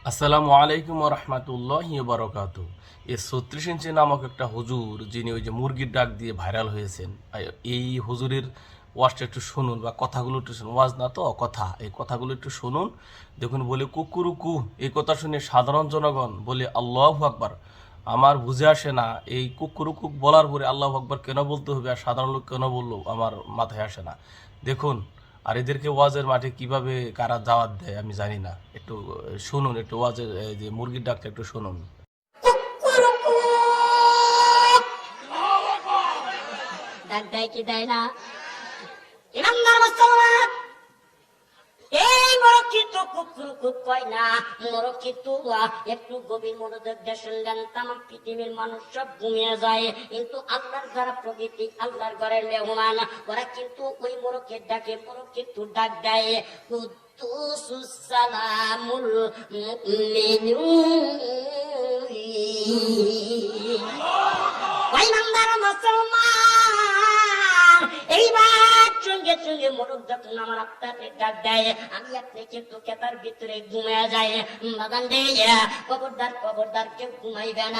আসসালামু আলাইকুম রহমতুল্লাহি বারাকাতু। এই ৩৬ ইঞ্চি নামক একটা হুজুর, যিনি ওই যে মুরগির ডাক দিয়ে ভাইরাল হয়েছেন, এই হুজুরের ওয়াজটা একটু শুনুন, বা কথাগুলো একটু শুনুন। ওয়াজ না তো, কথা, এই কথাগুলো একটু শুনুন। দেখুন, বলে কুকুরুকু, এই কথা শুনে সাধারণ জনগণ বলে আল্লাহু আকবার। আমার বুঝে আসে না, এই কুকুরুকু বলার পরে আল্লাহু আকবার কেন বলতে হবে, আর সাধারণ লোক কেন বললো, আমার মাথায় আসে না। দেখুন, আর এদেরকে ওয়াজের মাঠে কিভাবে কারা দাওয়াত দেয় আমি জানি না। একটু শুনুন, একটু ওয়াজের এই যে মুরগির ডাকটা একটু শুনুন। ডাক দেয় কি দেয় না? ইমানদার মুসলমান, এই মরক্ষিত কুকুর কয় না, মরক্ষিত একটু গভীর মনোযোগ দিয়ে শুনলেন। তাম পৃথিবীর মানুষ সব ঘুমিয়ে যায়, কিন্তু আল্লাহর যারা প্রকৃতি, আল্লাহর ঘরের মেহমান, ওরা কিন্তু ওই মরক্ষের ডাকে মরক্ষিত ডাক দেয়। কুদ্দুসুস সালামুল মুমিনুন। ওই ইমানদার মুসলমান, এইবার সঙ্গে সঙ্গে মরক যখন আমার আপনাকে ডাক দেয়, আমি আপনি কিন্তু কেতার ভিতরে ঘুমিয়ে যায়। বাগান দিয়ে খবরদার খবরদার, কেউ ঘুমাইবে না।